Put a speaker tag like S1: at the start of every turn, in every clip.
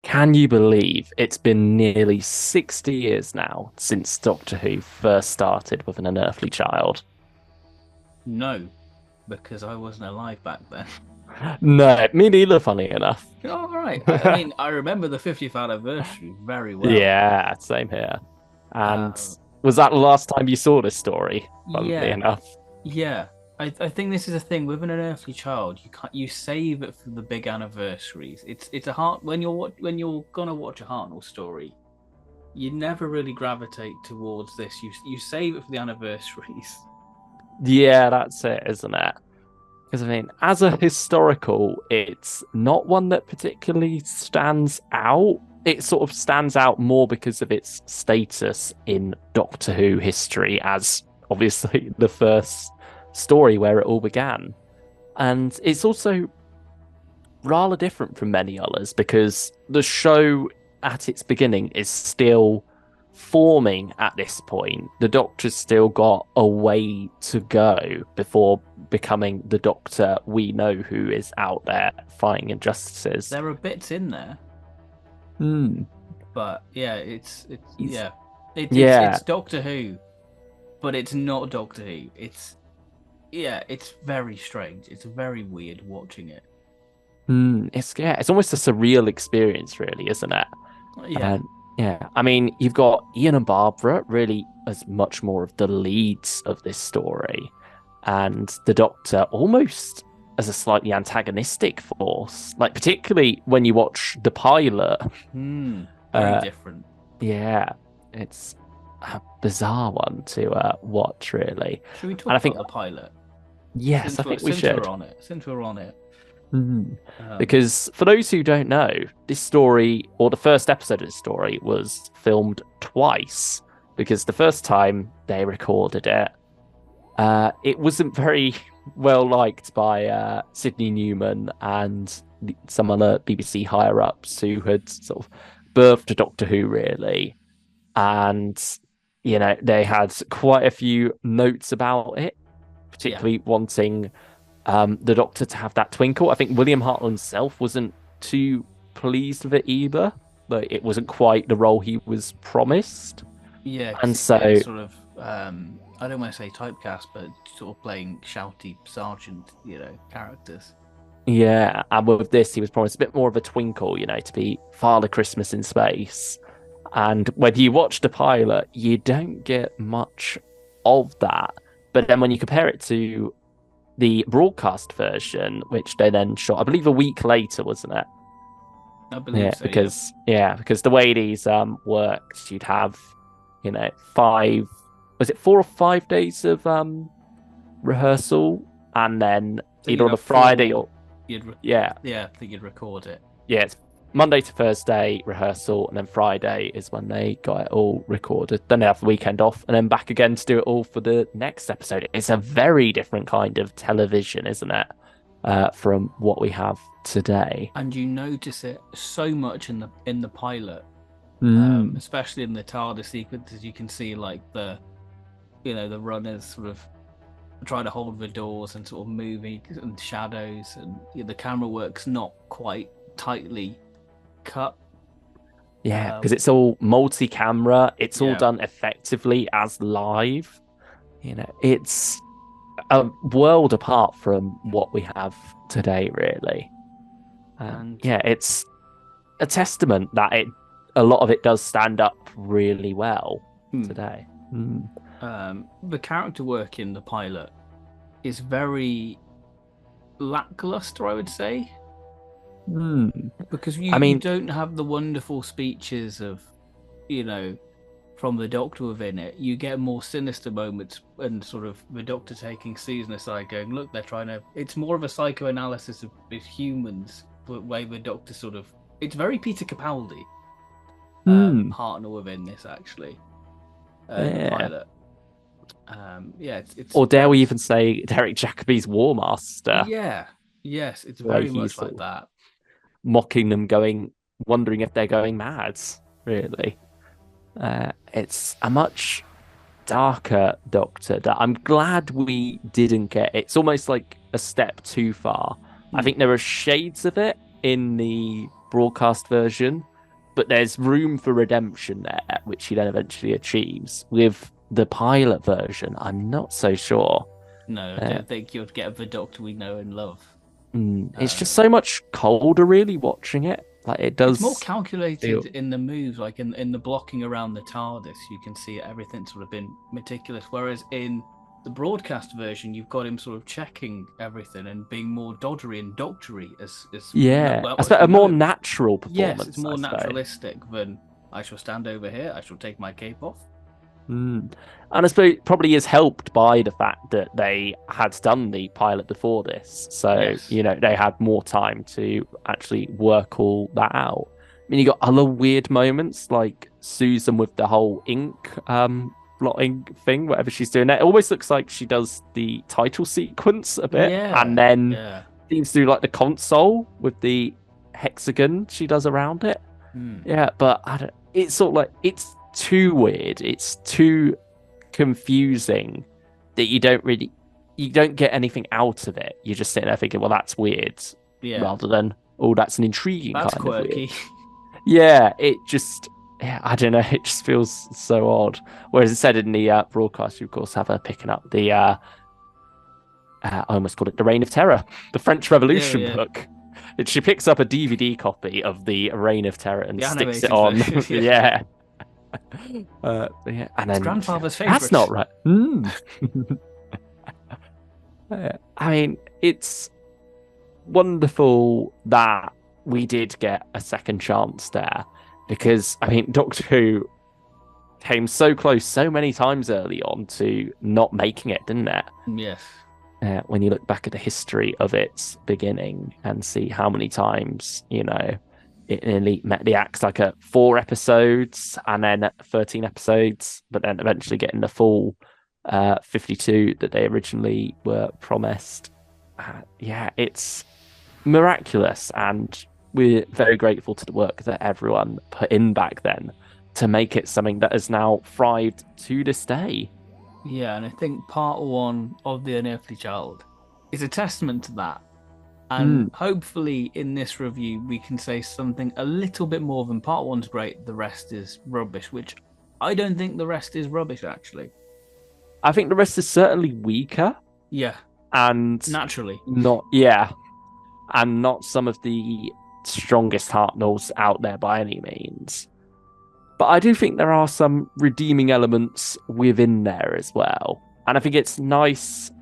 S1: Can you believe it's been nearly 60 years now since Doctor Who first started with An Unearthly Child?
S2: No, because I wasn't alive back then.
S1: No, me neither, funny enough.
S2: All right. I mean, I remember the 50th anniversary very well.
S1: Yeah, same here. And
S2: Uh,
S1: was that the last time you saw this story? Funnily
S2: yeah,
S1: enough.
S2: yeah. I think this is a thing with an unearthly child. You save it for the big anniversaries. It's a heart when you're gonna watch a Hartnell story. You never really gravitate towards this. You save it for the anniversaries.
S1: Yeah, that's it, isn't it? Because I mean, as a historical, it's not one that particularly stands out. It sort of stands out more because of its status in Doctor Who history as obviously the first story where it all began. And it's also rather different from many others because the show at its beginning is still forming at this point. The Doctor's still got a way to go before becoming the Doctor we know who is out there fighting injustices.
S2: There are bits in there,
S1: Hmm.
S2: but yeah, it's
S1: He's,
S2: yeah,
S1: yeah.
S2: it's Doctor Who, but it's not Doctor Who. It's very strange. It's very weird watching it.
S1: It's yeah, it's almost a surreal experience, really, isn't it?
S2: Yeah,
S1: And yeah, I mean, you've got Ian and Barbara really as much more of the leads of this story, and the Doctor almost as a slightly antagonistic force. Like particularly when you watch the pilot,
S2: very
S1: uh,
S2: different.
S1: yeah, it's a bizarre one to watch, really.
S2: Should we
S1: And I
S2: talk
S1: think
S2: about the pilot
S1: yes, I think we
S2: since we're
S1: should.
S2: on it? Since we're on it,
S1: Mhm.
S2: um,
S1: Because for those who don't know, this story, or the first episode of the story, was filmed twice. Because the first time they recorded it, it wasn't very well liked by Sydney Newman and some other BBC higher ups who had sort of birthed Doctor Who, really. And, they had quite a few notes about it,
S2: yeah,
S1: particularly wanting the Doctor to have that twinkle. I think William Hartnell himself wasn't too pleased with it either. Like it wasn't quite the role he was promised.
S2: yeah, because
S1: And
S2: he's getting
S1: so,
S2: sort of I don't want to say typecast, but sort of playing shouty sergeant, characters.
S1: yeah, and with this, he was promised a bit more of a twinkle, to be Father Christmas in space. And when you watch the pilot, you don't get much of that. But then when you compare it to the broadcast version, which they then shot, I believe a week later, wasn't it?
S2: I believe so. Yep.
S1: Because the way these worked, you'd have, five was it 4 or 5 days of rehearsal and then
S2: So
S1: either
S2: you'd
S1: on the
S2: have
S1: Friday
S2: four.
S1: or yeah,
S2: Yeah, I think you'd record it.
S1: yeah, it's Monday to Thursday rehearsal and then Friday is when they got it all recorded. Then they have the weekend off and then back again to do it all for the next episode. It's a very different kind of television, isn't it? From what we have today.
S2: And you notice it so much in the pilot,
S1: Mm.
S2: especially in the TARDIS sequences. You can see like the runners sort of trying to hold the doors and sort of moving and shadows, and the camera work's not quite tightly cut.
S1: Yeah, because
S2: Um,
S1: it's all multi-camera. It's all
S2: yeah,
S1: done effectively as live. It's a world apart from what we have today, really.
S2: and
S1: Yeah, it's a testament that a lot of it does stand up really well
S2: hmm,
S1: today. Mm.
S2: the character work in the pilot is very lackluster, I would say,
S1: Mm.
S2: because
S1: I
S2: you
S1: mean,
S2: don't have the wonderful speeches of you know from the Doctor within it. You get more sinister moments and sort of the Doctor taking Susan aside, going, "Look, they're trying to." It's more of a psychoanalysis of humans, the way the Doctor sort of. It's very Peter Capaldi,
S1: mm,
S2: Hartnell within this actually, in the
S1: yeah.
S2: pilot. Yeah, it's
S1: Or dare we
S2: very.
S1: even say Derek Jacobi's War Master,
S2: Yeah, yes, it's
S1: the way
S2: very
S1: he's
S2: much
S1: sort
S2: like
S1: of
S2: that.
S1: mocking them, wondering if they're going mad, really. It's a much darker Doctor that I'm glad we didn't get. It's almost like a step too far. I
S2: Hmm.
S1: think there are shades of it in the broadcast version, but there's room for redemption there, which he then eventually achieves. With the pilot version, I'm not so sure.
S2: No, I don't think you'd get the Doctor we know and love.
S1: It's just so much colder, really, watching it. Like it does.
S2: It's more calculated in the moves, like in the blocking around the TARDIS. You can see everything's sort of been meticulous. Whereas in the broadcast version, you've got him sort of checking everything and being more doddery and doctory as
S1: a more natural performance.
S2: Yes, it's more naturalistic than I shall stand over here, I shall take my cape off.
S1: And I suppose it probably is helped by the fact that they had done the pilot before this. So, they had more time to actually work all that out. I mean, you got other weird moments like Susan with the whole ink blotting thing, whatever she's doing. It almost looks like she does the title sequence a bit. And then seems to do like the console with the hexagon she does around it. Yeah, but it's sort of like, it's too weird, it's too confusing that you don't get anything out of it. You're just sitting there thinking, well, that's weird, rather than, oh, that's an intriguing
S2: that's
S1: kind
S2: quirky.
S1: of weird. I don't know, it just feels so odd. Whereas instead in the broadcast, you of course have her picking up the I almost called it the Reign of Terror, the French Revolution book. She picks up a DVD copy of the Reign of Terror and sticks it on. And then
S2: grandfather's favorite.
S1: That's not right. I mean, it's wonderful that we did get a second chance there, because I mean, Doctor Who came so close so many times early on to not making it, didn't it?
S2: Yes.
S1: When you look back at the history of its beginning and see how many times, it nearly met the axe, like at 4 episodes and then 13 episodes, but then eventually getting the full 52 that they originally were promised. It's miraculous, and we're very grateful to the work that everyone put in back then to make it something that has now thrived to this day.
S2: Yeah, and I think part 1 of The Unearthly Child is a testament to that. And hopefully in this review, we can say something a little bit more than part 1's great, the rest is rubbish, which I don't think the rest is rubbish, actually.
S1: I think the rest is certainly weaker.
S2: Yeah.
S1: And
S2: naturally.
S1: And not some of the strongest Hartnells out there by any means. But I do think there are some redeeming elements within there as well. And I think it's nice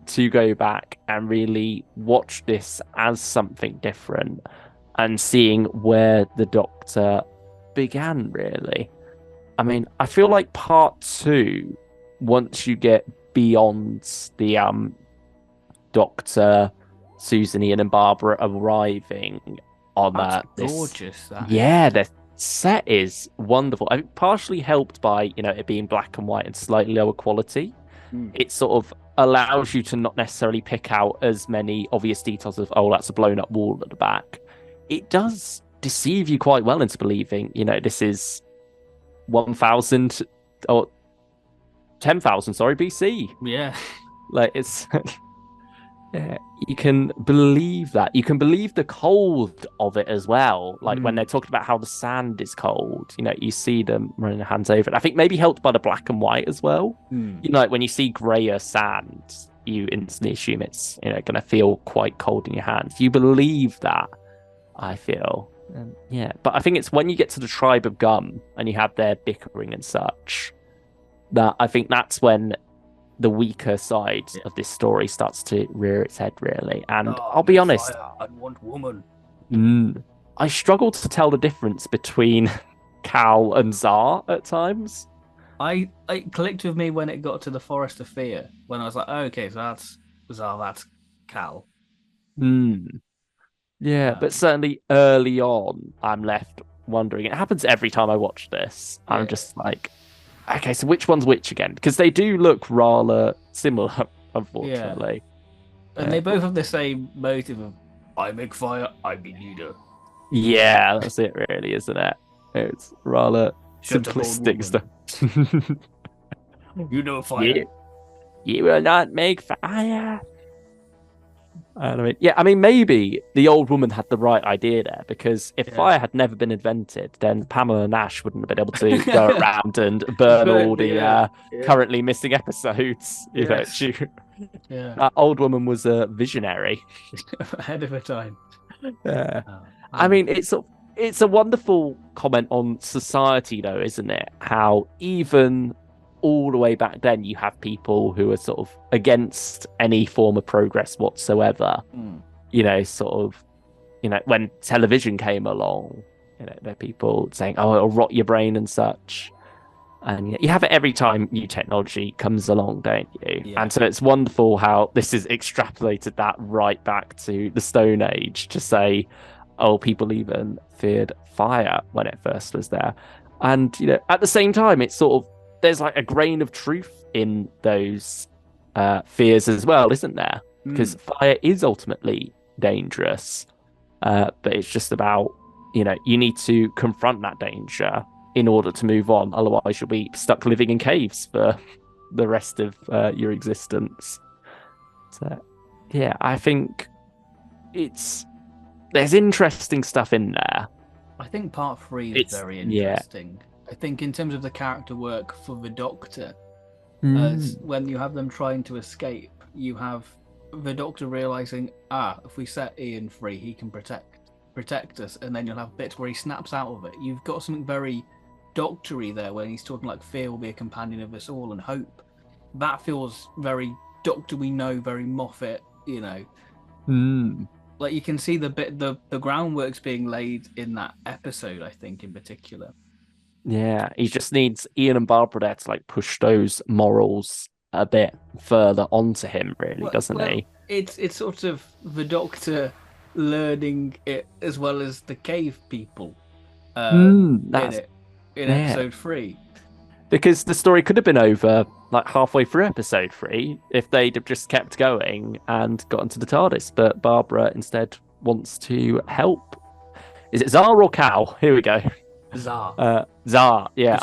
S1: to go back and really watch this as something different and seeing where the Doctor began, really. I mean, I feel like part 2, once you get beyond the Doctor, Susan, Ian and Barbara arriving on
S2: this... gorgeous, that
S1: the set is wonderful. I think partially helped by, it being black and white and slightly lower quality. It sort of allows you to not necessarily pick out as many obvious details of, oh, that's a blown up wall at the back. It does deceive you quite well into believing, this is 1000 or 10,000, BC.
S2: Yeah.
S1: Like, it's... you can believe that. You can believe the cold of it as well. Like when they're talking about how the sand is cold, you see them running their hands over it. I think maybe helped by the black and white as well. Like when you see grayer sand, you instantly assume it's, going to feel quite cold in your hands. You believe that, I feel. But I think it's when you get to the tribe of Gum and you have their bickering and such, that I think that's when the weaker side of this story starts to rear its head, really. And I'll be honest,
S2: I want woman.
S1: I struggle to tell the difference between Cal and Zar at times.
S2: It clicked with me when it got to the Forest of Fear, when I was like, oh, okay, so that's Zar, that's Cal.
S1: Yeah, but certainly early on, I'm left wondering. It happens every time I watch this. I'm just like, okay, so which one's which again? Because they do look rather similar, unfortunately.
S2: And they both have the same motive of, I make fire, I be leader.
S1: Yeah, that's it really, isn't it? It's rather simplistic stuff.
S2: You know fire.
S1: You will not make fire. I mean, maybe the old woman had the right idea there, because if
S2: Yeah.
S1: fire had never been invented, then Pamela Nash wouldn't have been able to go around and burn all the
S2: Yeah.
S1: currently missing episodes.
S2: Yes.
S1: That
S2: Yeah.
S1: old woman was a visionary.
S2: Ahead of her time.
S1: Yeah.
S2: Oh,
S1: I
S2: yeah.
S1: mean, it's a wonderful comment on society, though, isn't it? How even all the way back then, you have people who are sort of against any form of progress whatsoever.
S2: Mm.
S1: Sort of, when television came along, there are people saying, "Oh, it'll rot your brain" and such. And you have it every time new technology comes along, don't you?
S2: Yeah.
S1: And so it's wonderful how this has extrapolated that right back to the Stone Age to say, oh, people even feared fire when it first was there. And, at the same time, it's sort of, there's like a grain of truth in those fears as well, isn't there? Because fire is ultimately dangerous. But it's just about, you need to confront that danger in order to move on. Otherwise, you'll be stuck living in caves for the rest of your existence. So, yeah, I think there's interesting stuff in there.
S2: I think part 3 is very interesting. I think in terms of the character work for the Doctor, as when you have them trying to escape, you have the Doctor realizing, if we set Ian free, he can protect us, and then you'll have bits where he snaps out of it. You've got something very Doctor-y there when he's talking like fear will be a companion of us all and hope. That feels very Doctor we know, very Moffat, Like you can see the groundwork's being laid in that episode, I think, in particular.
S1: Yeah, he just needs Ian and Barbara there to like push those morals a bit further onto him, really, doesn't he?
S2: It's sort of the Doctor learning it as well as the cave people in episode 3.
S1: Because the story could have been over like halfway through episode 3 if they'd have just kept going and got into the TARDIS. But Barbara instead wants to help. Is it Zar or Cal? Here we go.
S2: Zar.
S1: Zar, yeah.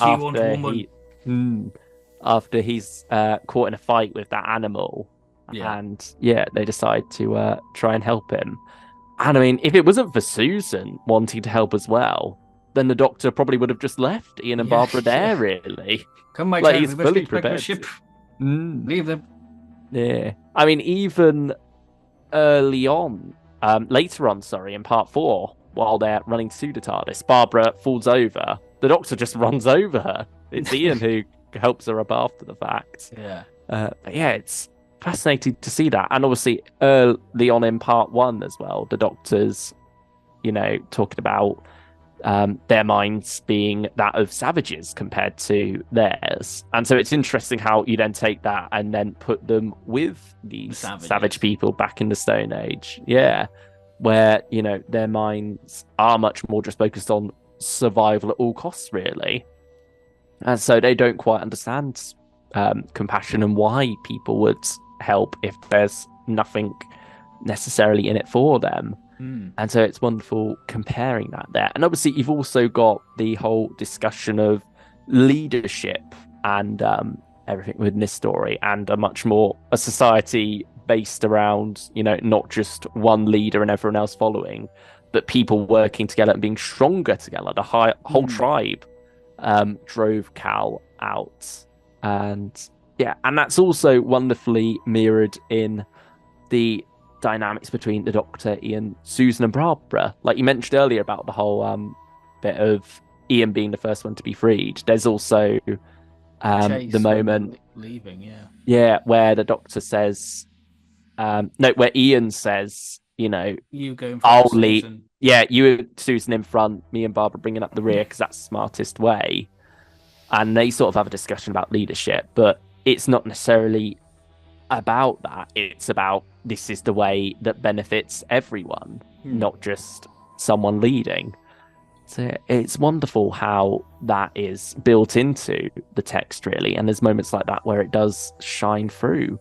S2: After
S1: he's caught in a fight with that animal.
S2: Yeah.
S1: And they decide to try and help him. And I mean, if it wasn't for Susan wanting to help as well, then the Doctor probably would have just left Ian and Barbara there, really.
S2: Come my
S1: like,
S2: child,
S1: he's fully prepared.
S2: Ship. Leave them.
S1: Yeah. I mean, even early on, later on, in part 4, while they're running to the TARDIS, Barbara falls over. The Doctor just runs over her. It's Ian who helps her up after the fact.
S2: Yeah.
S1: But yeah, it's fascinating to see that. And obviously, early on in part 1 as well, the Doctor's, talking about their minds being that of savages compared to theirs. And so it's interesting how you then take that and then put them with these savage people back in the Stone Age. Yeah. Where, their minds are much more just focused on survival at all costs, really. And so they don't quite understand compassion and why people would help if there's nothing necessarily in it for them. And so it's wonderful comparing that there. And obviously, you've also got the whole discussion of leadership and everything within this story, and a society based around, not just one leader and everyone else following, but people working together and being stronger together. The whole tribe drove Cal out. And that's also wonderfully mirrored in the dynamics between the Doctor, Ian, Susan, and Barbara. Like you mentioned earlier about the whole bit of Ian being the first one to be freed. There's also the moment
S2: leaving,
S1: where the Doctor says, where Ian says,
S2: you go in front,
S1: I'll
S2: lead.
S1: Susan. Yeah, you and Susan in front, me and Barbara bringing up the rear because that's the smartest way. And they sort of have a discussion about leadership, but it's not necessarily about that. It's about this is the way that benefits everyone, not just someone leading. So it's wonderful how that is built into the text, really. And there's moments like that where it does shine through.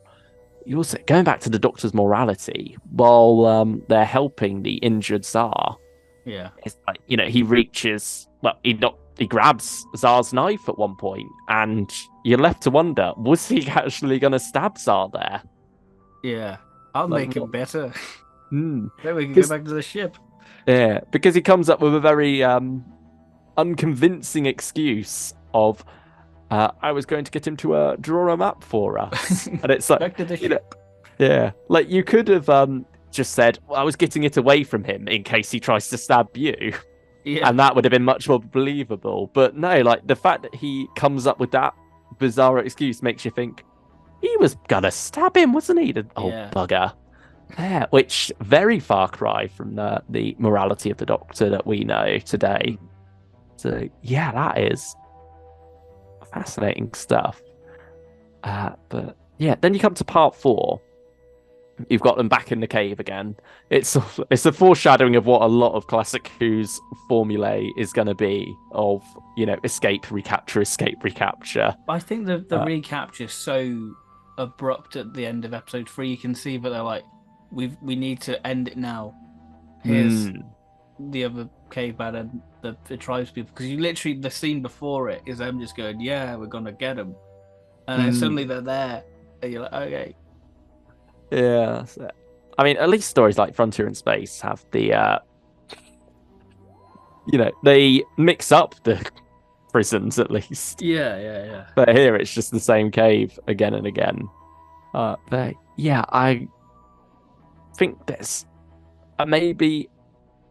S1: You also, going back to the Doctor's morality, while they're helping the injured Tsar, it's like, he reaches, he grabs Tsar's knife at one point, and you're left to wonder, was he actually going to stab Tsar there?
S2: Yeah. I'll
S1: Like
S2: make him
S1: what?
S2: better.
S1: Mm.
S2: Then we can go
S1: 'Cause-
S2: back to the ship.
S1: yeah, because he comes up with a very unconvincing excuse of I was going to get him to draw a map for us, and it's like
S2: Back to the
S1: you know,
S2: ship.
S1: yeah, like you could have just said well, I was getting it away from him in case he tries to stab you,
S2: Yeah.
S1: and that would have been much more believable. But no, like the fact that he comes up with that bizarre excuse makes you think he was gonna stab him, wasn't he? The old
S2: Yeah.
S1: bugger. Yeah, which very far cry from the morality of the Doctor that we know today. So yeah, that is fascinating stuff. But yeah, then you come to part 4. You've got them back in the cave again. It's a foreshadowing of what a lot of Classic Who's formulae is going to be of escape, recapture, recapture.
S2: I think the
S1: Uh,
S2: recapture so abrupt at the end of episode 3. You can see, but they're like, we need to end it now. Here's
S1: mm,
S2: the other caveman and the tribes people, because you literally the scene before it is them just going, yeah, we're gonna get them, and then suddenly they're there, and you're like, okay,
S1: yeah. I mean, at least stories like Frontier in Space have they mix up the prisons at least.
S2: yeah.
S1: But here it's just the same cave again and again. But yeah, I think there's maybe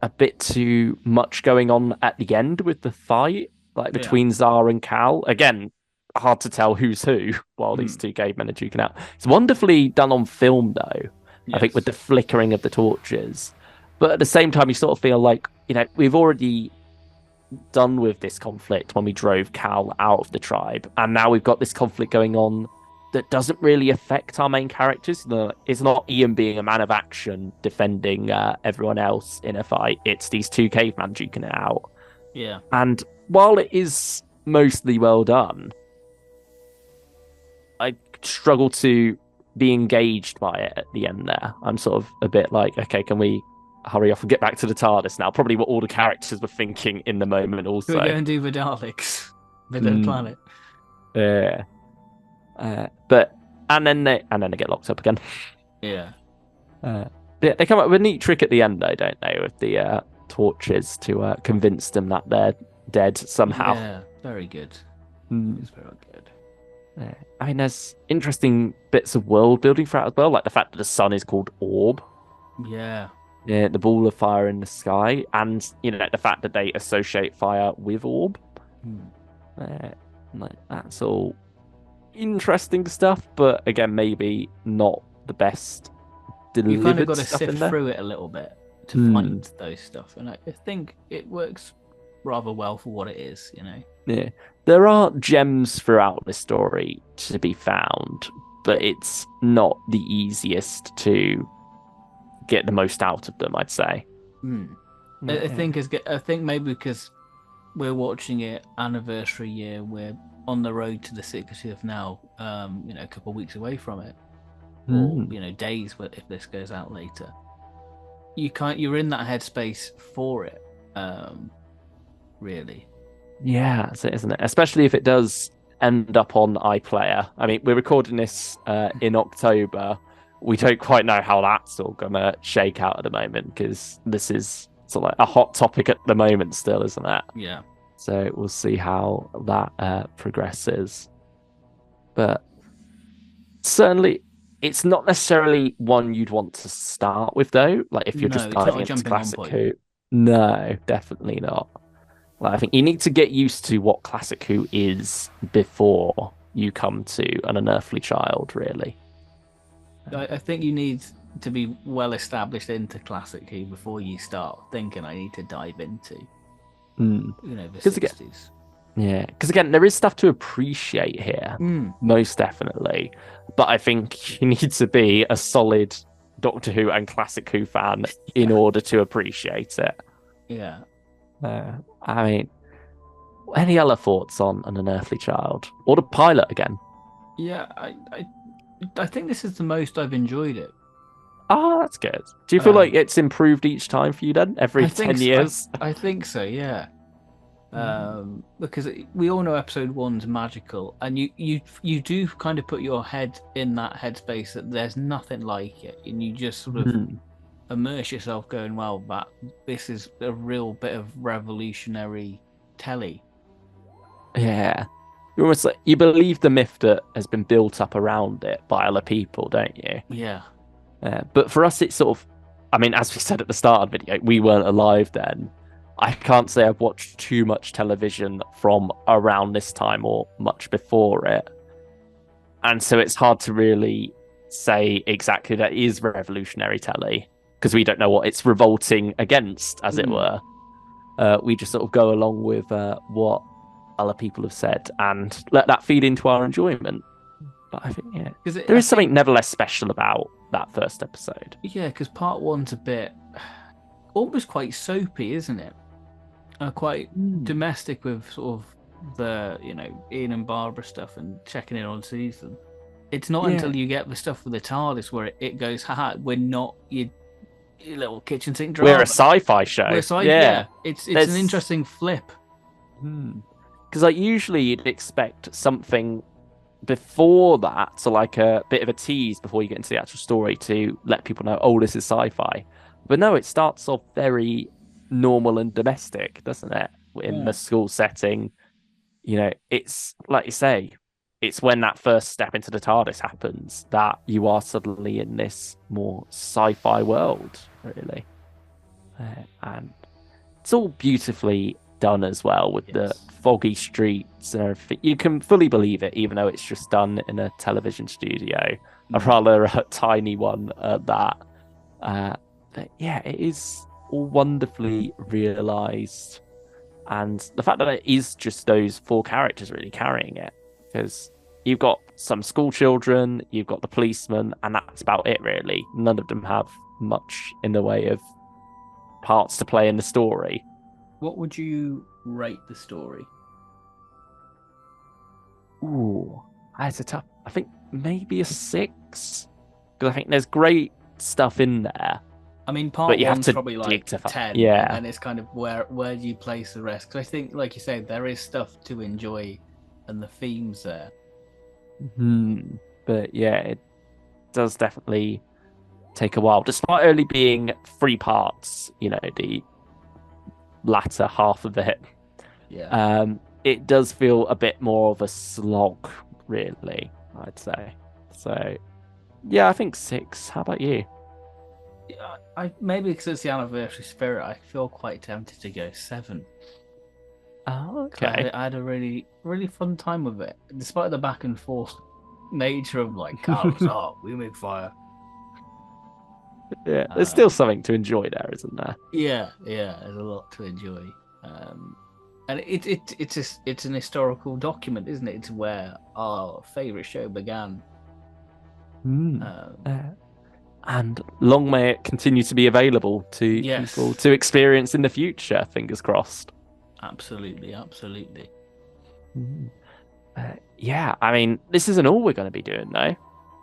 S1: a bit too much going on at the end with the fight, like between Zara and Cal. Again, hard to tell who's who while these two cavemen are duking out. It's wonderfully done on film, though. I think with the flickering of the torches. But at the same time, you sort of feel like, we've already done with this conflict when we drove Cal out of the tribe. And now we've got this conflict going on that doesn't really affect our main characters. It's not Ian being a man of action defending everyone else in a fight. It's these two cavemen duking it out.
S2: Yeah.
S1: And while it is mostly well done, I struggle to be engaged by it at the end there. I'm sort of a bit like, okay, can we hurry off and get back to the TARDIS now? Probably what all the characters were thinking in the moment also.
S2: Can we go and do the Daleks? Villain Planet.
S1: Yeah. And then they get locked up again.
S2: Yeah.
S1: They come up with a neat trick at the end, though, don't they, with the torches to convince them that they're dead somehow.
S2: Yeah, very good. It's very good.
S1: I mean, there's interesting bits of world building for it as well, like the fact that the sun is called Orb.
S2: Yeah.
S1: Yeah, the ball of fire in the sky, and the fact that they associate fire with Orb. That's all interesting stuff, but again, maybe not the best delivered.
S2: You kind of got to
S1: stuff
S2: sift
S1: in there.
S2: through it a little bit to find those stuff, and I think it works rather well for what it is.
S1: Yeah, there are gems throughout the story to be found, but it's not the easiest to get the most out of them, I'd say.
S2: I think maybe because we're watching it anniversary year, we're on the road to the 60th now. A couple of weeks away from it, or days. If this goes out later, you're in that headspace for it. Really.
S1: Yeah, that's it, isn't it? Especially if it does end up on iPlayer. I mean, we're recording this in October. We don't quite know how that's all gonna shake out at the moment because this is sort of like a hot topic at the moment still, isn't it?
S2: Yeah.
S1: So we'll see how that progresses. But certainly, it's not necessarily one you'd want to start with, though. Like if you're just diving into Classic Who. No, definitely not. Like, I think you need to get used to what Classic Who is before you come to An Unearthly Child, really.
S2: I think you need to be well established into Classic Who before you start thinking I need to dive into, the 60s.
S1: Yeah, because again, there is stuff to appreciate here, most definitely. But I think you need to be a solid Doctor Who and Classic Who fan in order to appreciate it.
S2: Yeah.
S1: I mean, any other thoughts on An Unearthly Child? Or the pilot again?
S2: Yeah, I think this is the most I've enjoyed it.
S1: Ah, that's good. Do you feel like it's improved each time for you then? Every 10
S2: so.
S1: years?
S2: I think so, yeah. Because we all know episode 1's magical, and you do kind of put your head in that headspace that there's nothing like it, and you just sort of immerse yourself, going, "Well, this is a real bit of revolutionary telly."
S1: Yeah. You're almost like, you believe the myth that has been built up around it by other people, don't you?
S2: Yeah.
S1: But for us, it's sort of, I mean, as we said at the start of the video, we weren't alive then. I can't say I've watched too much television from around this time or much before it. And so it's hard to really say exactly that is revolutionary telly, because we don't know what it's revolting against, as it were. We just sort of go along with what other people have said and let that feed into our enjoyment. But I think, yeah, there is something nevertheless special about that first episode.
S2: Yeah, because part 1's a bit almost quite soapy, isn't it? Quite domestic with sort of the, Ian and Barbara stuff and checking in on season. It's not until you get the stuff with the TARDIS where it goes, haha, we're not your little kitchen sink drama.
S1: We're a sci-fi show. It's
S2: an interesting flip.
S1: Because usually you'd expect something before that, so like a bit of a tease before you get into the actual story to let people know, oh, this is sci-fi. But no, it starts off very normal and domestic, doesn't it? In the school setting, it's like you say, it's when that first step into the TARDIS happens that you are suddenly in this more sci-fi world, really. And it's all beautifully done as well with the foggy streets and everything. You can fully believe it, even though it's just done in a television studio, a rather tiny one at that. But yeah, it is all wonderfully realised, and the fact that it is just those 4 characters really carrying it, because you've got some school children, you've got the policeman, and that's about it really. None of them have much in the way of parts to play in the story.
S2: What would you rate the story?
S1: Ooh, that's a tough. I think maybe a 6, because I think there's great stuff in there.
S2: I mean, part 1's probably like 10, and it's kind of where do you place the rest? Because I think, like you said, there is stuff to enjoy, and the themes there.
S1: But yeah, it does definitely take a while, despite only being 3 parts. The latter half of it.
S2: Yeah.
S1: It does feel a bit more of a slog, really, I'd say. So, yeah, I think 6. How about you?
S2: I maybe because it's the anniversary spirit, I feel quite tempted to go 7.
S1: Oh, okay.
S2: I had a really, really fun time with it, despite the back and forth nature of like, cars we make fire.
S1: Yeah, there's still something to enjoy there, isn't there?
S2: Yeah, there's a lot to enjoy. And it's an historical document, isn't it? It's where our favourite show began.
S1: And long may it continue to be available to people to experience in the future, fingers crossed.
S2: Absolutely.
S1: Yeah, I mean, this isn't all we're going to be doing, though.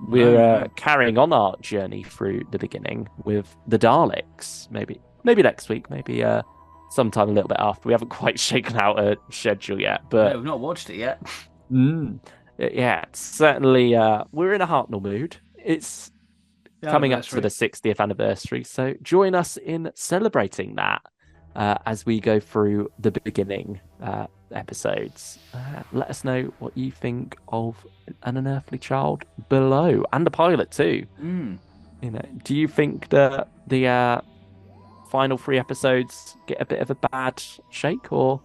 S1: We're carrying on our journey through the beginning with the Daleks. Maybe next week, maybe sometime a little bit after. We haven't quite shaken out a schedule yet, but
S2: no, we've not watched it yet.
S1: Yeah, certainly. We're in a Hartnell mood. It's coming up to the 60th anniversary, so join us in celebrating that as we go through the beginning episodes. Let us know what you think of An Unearthly Child below, and the pilot too. Do you think that the final 3 episodes get a bit of a bad shake, or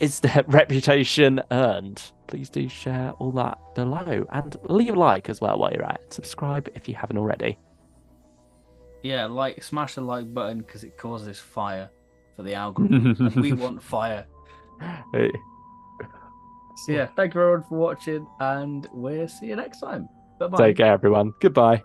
S1: is their reputation earned? Please do share all that below, and leave a like as well while you're at it. Subscribe if you haven't already.
S2: Yeah, smash the like button, because it causes fire for the algorithm. We want fire.
S1: Hey.
S2: So yeah, thank you everyone for watching, and we'll see you next time. Bye-bye.
S1: Take care, everyone. Goodbye.